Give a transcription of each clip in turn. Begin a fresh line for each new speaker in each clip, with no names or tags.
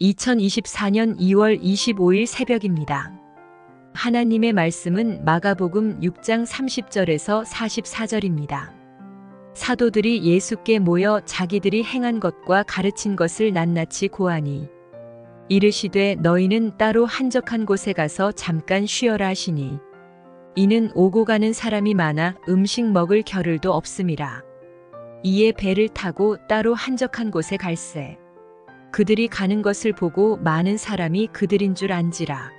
2024년 2월 25일 새벽입니다. 하나님의 말씀은 마가복음 6장 30절에서 44절입니다. 사도들이 예수께 모여 자기들이 행한 것과 가르친 것을 낱낱이 고하니 이르시되 너희는 따로 한적한 곳에 가서 잠깐 쉬어라 하시니 이는 오고 가는 사람이 많아 음식 먹을 겨를도 없음이라. 이에 배를 타고 따로 한적한 곳에 갈새 그들이 가는 것을 보고 많은 사람이 그들인 줄 안지라.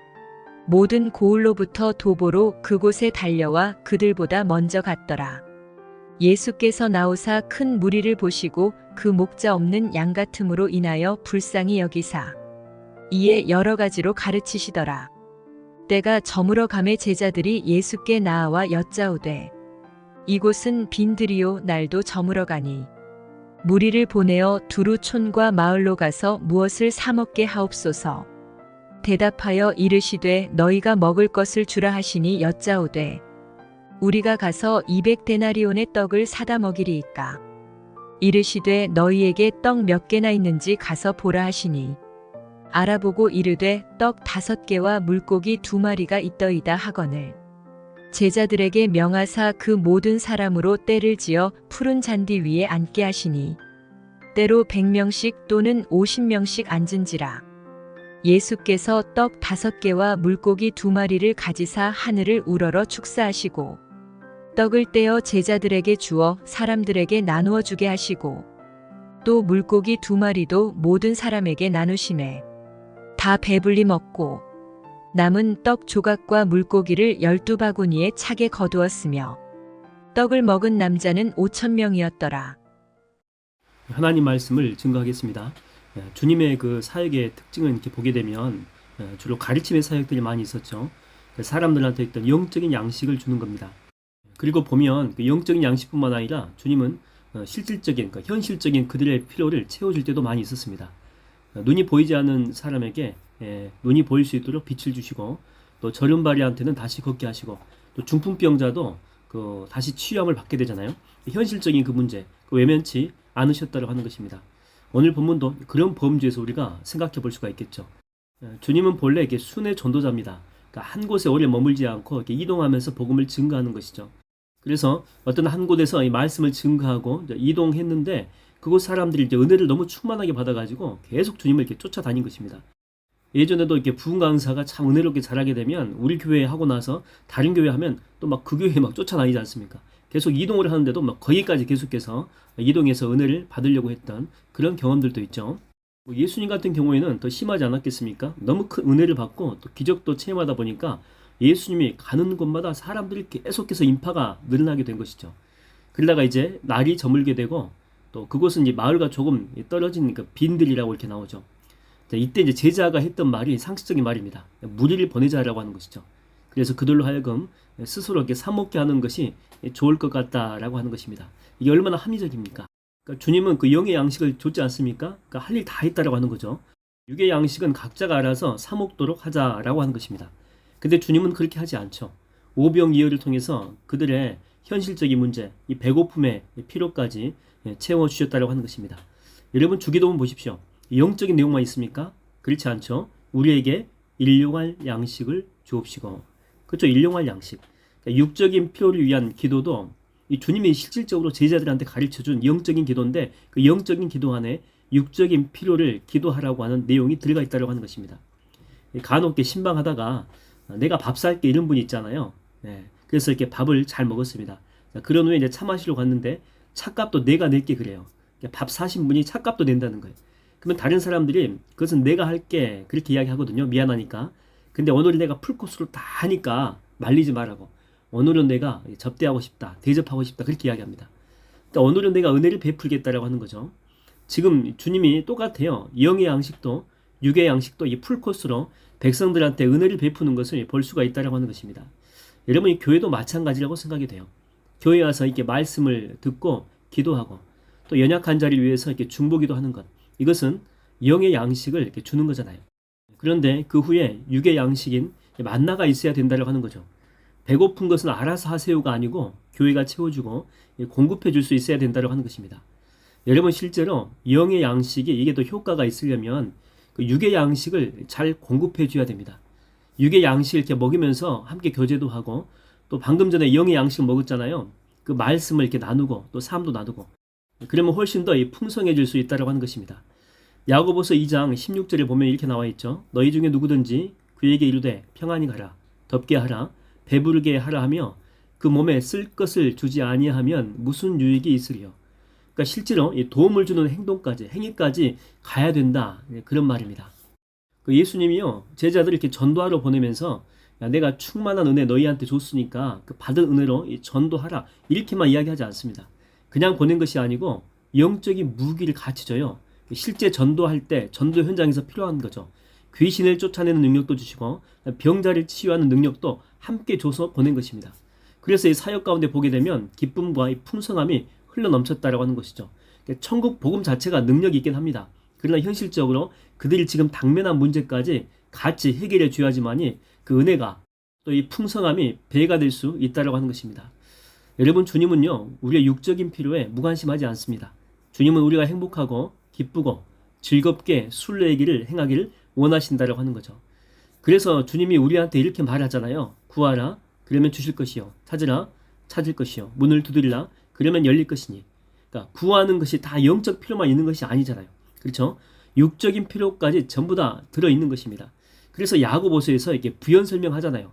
모든 고을로부터 도보로 그곳에 달려와 그들보다 먼저 갔더라. 예수께서 나오사 큰 무리를 보시고 그 목자 없는 양 같음으로 인하여 불쌍히 여기사 이에 여러 가지로 가르치시더라. 때가 저물어 가매 제자들이 예수께 나아와 여짜오되 이곳은 빈들이요 날도 저물어 가니 무리를 보내어 두루 촌과 마을로 가서 무엇을 사 먹게 하옵소서. 대답하여 이르시되 너희가 먹을 것을 주라 하시니 여짜오되 우리가 가서 200데나리온의 떡을 사다 먹이리이까. 이르시되 너희에게 떡 몇 개나 있는지 가서 보라 하시니 알아보고 이르되 떡 5개와 물고기 2마리가 있더이다 하거늘 제자들에게 명하사 그 모든 사람으로 떼를 지어 푸른 잔디 위에 앉게 하시니 때로 100명씩 또는 50명씩 앉은지라. 예수께서 떡 5개와 물고기 2마리를 가지사 하늘을 우러러 축사하시고 떡을 떼어 제자들에게 주어 사람들에게 나누어 주게 하시고 또 물고기 2마리도 모든 사람에게 나누시매 다 배불리 먹고 남은 떡 조각과 물고기를 12바구니에 차게 거두었으며 떡을 먹은 남자는 5,000명이었더라.
하나님 말씀을 증거하겠습니다. 주님의 그 사역의 특징을 이렇게 보게 되면 주로 가르침의 사역들이 많이 있었죠. 사람들한테 있던 영적인 양식을 주는 겁니다. 그리고 보면 그 영적인 양식뿐만 아니라 주님은 실질적인, 그러니까 현실적인 그들의 필요를 채워줄 때도 많이 있었습니다. 눈이 보이지 않는 사람에게 눈이 보일 수 있도록 빛을 주시고 또 저른바리한테는 다시 걷게 하시고 또 중풍병자도 그 다시 치유함을 받게 되잖아요. 현실적인 그 문제, 그 외면치 않으셨다고 하는 것입니다. 오늘 본문도 그런 범주에서 우리가 생각해 볼 수가 있겠죠. 주님은 본래 이게 순회 전도자입니다. 그러니까 한 곳에 오래 머물지 않고 이렇게 이동하면서 복음을 증거하는 것이죠. 그래서 어떤 한 곳에서 이 말씀을 증거하고 이동했는데 그곳 사람들이 이제 은혜를 너무 충만하게 받아가지고 계속 주님을 이렇게 쫓아다닌 것입니다. 예전에도 이렇게 부흥 강사가 참 은혜롭게 잘하게 되면 우리 교회 하고 나서 다른 교회 하면 또 막 그 교회에 막 쫓아다니지 않습니까? 계속 이동을 하는데도 막 거기까지 계속해서 이동해서 은혜를 받으려고 했던 그런 경험들도 있죠. 예수님 같은 경우에는 더 심하지 않았겠습니까? 너무 큰 은혜를 받고 또 기적도 체험하다 보니까 예수님이 가는 곳마다 사람들이 계속해서 인파가 늘어나게 된 것이죠. 그러다가 이제 날이 저물게 되고 또 그곳은 이제 마을과 조금 떨어진 그 빈들이라고 이렇게 나오죠. 이때 이제 제자가 했던 말이 상식적인 말입니다. 무리를 보내자라고 하는 것이죠. 그래서 그들로 하여금 스스로 이렇게 사먹게 하는 것이 좋을 것 같다라고 하는 것입니다. 이게 얼마나 합리적입니까? 그러니까 주님은 그 영의 양식을 줬지 않습니까? 그러니까 할 일 다 했다라고 하는 거죠. 육의 양식은 각자가 알아서 사먹도록 하자라고 하는 것입니다. 근데 주님은 그렇게 하지 않죠. 오병이어를 통해서 그들의 현실적인 문제, 이 배고픔의 필요까지 채워주셨다라고 하는 것입니다. 여러분 주기도문 보십시오. 영적인 내용만 있습니까? 그렇지 않죠. 우리에게 일용할 양식을 주옵시고. 그렇죠. 일용할 양식. 그러니까 육적인 필요를 위한 기도도 이 주님이 실질적으로 제자들한테 가르쳐준 영적인 기도인데 그 영적인 기도 안에 육적인 필요를 기도하라고 하는 내용이 들어가 있다고 하는 것입니다. 간혹 신방하다가 내가 밥 살게 이런 분이 있잖아요. 그래서 이렇게 밥을 잘 먹었습니다. 그런 후에 이제 차 마시러 갔는데 차값도 내가 낼게 그래요. 밥 사신 분이 차값도 낸다는 거예요. 그러면 다른 사람들이 그것은 내가 할게 그렇게 이야기하거든요. 미안하니까. 근데 오늘은 내가 풀코스로 다 하니까 말리지 말라고. 오늘은 내가 접대하고 싶다. 대접하고 싶다. 그렇게 이야기합니다. 그러니까 오늘은 내가 은혜를 베풀겠다라고 하는 거죠. 지금 주님이 똑같아요. 영의 양식도 육의 양식도 이 풀코스로 백성들한테 은혜를 베푸는 것을 볼 수가 있다라고 하는 것입니다. 여러분 이 교회도 마찬가지라고 생각이 돼요. 교회에 와서 이렇게 말씀을 듣고 기도하고 또 연약한 자를 위해서 이렇게 중보기도 하는 것. 이것은 영의 양식을 이렇게 주는 거잖아요. 그런데 그 후에 육의 양식인 만나가 있어야 된다고 하는 거죠. 배고픈 것은 알아서 하세요가 아니고 교회가 채워주고 공급해 줄 수 있어야 된다고 하는 것입니다. 여러분 실제로 영의 양식이 이게 더 효과가 있으려면 그 육의 양식을 잘 공급해 줘야 됩니다. 육의 양식을 이렇게 먹으면서 함께 교제도 하고 또 방금 전에 영의 양식을 먹었잖아요. 그 말씀을 이렇게 나누고 또 삶도 나누고 그러면 훨씬 더 풍성해질 수 있다고 하는 것입니다. 야고보서 2장 16절에 보면 이렇게 나와 있죠. 너희 중에 누구든지 그에게 이르되 평안히 가라 덥게 하라 배부르게 하라 하며 그 몸에 쓸 것을 주지 아니하면 무슨 유익이 있으리요. 그러니까 실제로 도움을 주는 행동까지 행위까지 가야 된다 그런 말입니다. 그 예수님이요 제자들을 이렇게 전도하러 보내면서 야, 내가 충만한 은혜 너희한테 줬으니까 그 받은 은혜로 전도하라 이렇게만 이야기하지 않습니다. 그냥 보낸 것이 아니고 영적인 무기를 같이 줘요. 실제 전도할 때 전도 현장에서 필요한 거죠. 귀신을 쫓아내는 능력도 주시고 병자를 치유하는 능력도 함께 줘서 보낸 것입니다. 그래서 이 사역 가운데 보게 되면 기쁨과 이 풍성함이 흘러넘쳤다라고 하는 것이죠. 천국 복음 자체가 능력이 있긴 합니다. 그러나 현실적으로 그들이 지금 당면한 문제까지 같이 해결해 줘야지만이 그 은혜가 또 이 풍성함이 배가 될 수 있다라고 하는 것입니다. 여러분 주님은요 우리의 육적인 필요에 무관심하지 않습니다. 주님은 우리가 행복하고 기쁘고 즐겁게 순례하기를 행하기를 원하신다라고 하는 거죠. 그래서 주님이 우리한테 이렇게 말하잖아요. 구하라 그러면 주실 것이요 찾으라 찾을 것이요 문을 두드리라 그러면 열릴 것이니. 그러니까 구하는 것이 다 영적 필요만 있는 것이 아니잖아요. 그렇죠? 육적인 필요까지 전부 다 들어있는 것입니다. 그래서 야고보서에서 이렇게 부연 설명하잖아요.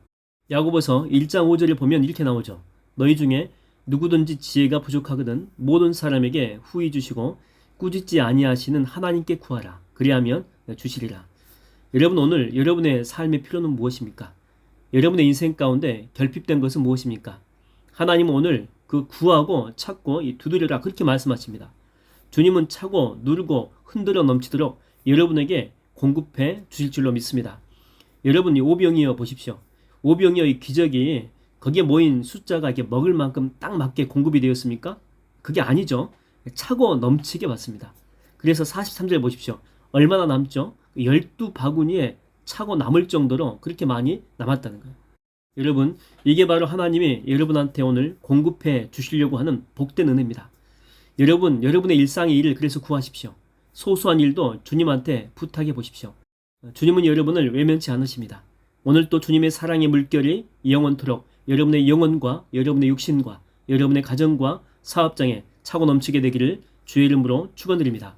야고보서 1장 5절을 보면 이렇게 나오죠. 너희 중에 누구든지 지혜가 부족하거든 모든 사람에게 후히 주시고 꾸짖지 아니하시는 하나님께 구하라. 그리하면 주시리라. 여러분 오늘 여러분의 삶의 필요는 무엇입니까? 여러분의 인생 가운데 결핍된 것은 무엇입니까? 하나님은 오늘 그 구하고 찾고 두드려라 그렇게 말씀하십니다. 주님은 차고 누르고 흔들어 넘치도록 여러분에게 공급해 주실 줄로 믿습니다. 여러분 이 오병이어 보십시오. 오병이어의 기적이 거기에 모인 숫자가 이렇게 먹을 만큼 딱 맞게 공급이 되었습니까? 그게 아니죠. 차고 넘치게 받습니다. 그래서 43절 보십시오. 얼마나 남죠? 12바구니에 차고 남을 정도로 그렇게 많이 남았다는 거예요. 여러분 이게 바로 하나님이 여러분한테 오늘 공급해 주시려고 하는 복된 은혜입니다. 여러분 여러분의 일상의 일을 그래서 구하십시오. 소소한 일도 주님한테 부탁해 보십시오. 주님은 여러분을 외면치 않으십니다. 오늘 또 주님의 사랑의 물결이 영원토록 여러분의 영혼과 여러분의 육신과 여러분의 가정과 사업장에 차고 넘치게 되기를 주의 이름으로 축원드립니다.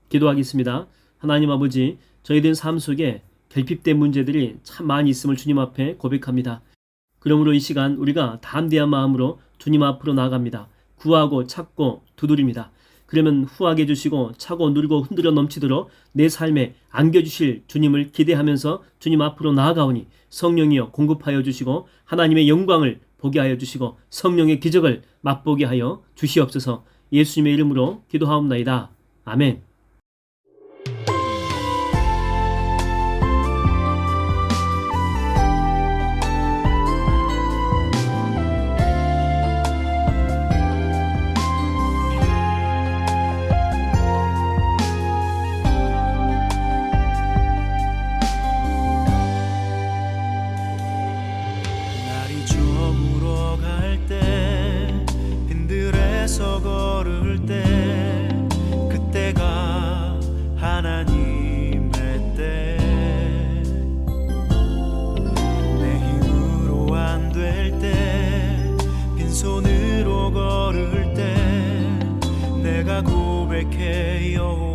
기도하겠습니다. 하나님 아버지 저희들 삶 속에 결핍된 문제들이 참 많이 있음을 주님 앞에 고백합니다. 그러므로 이 시간 우리가 담대한 마음으로 주님 앞으로 나아갑니다. 구하고 찾고 두드립니다. 그러면 후하게 해주시고 차고 누르고 흔들어 넘치도록 내 삶에 안겨주실 주님을 기대하면서 주님 앞으로 나아가오니 성령이여 공급하여 주시고 하나님의 영광을 보게 하여 주시고 성령의 기적을 맛보게 하여 주시옵소서. 예수님의 이름으로 기도하옵나이다. 아멘.
걸을 때 그때가 하나님의 때 내 힘으로 안 될 때 빈손으로 걸을 때 내가 고백해 여호와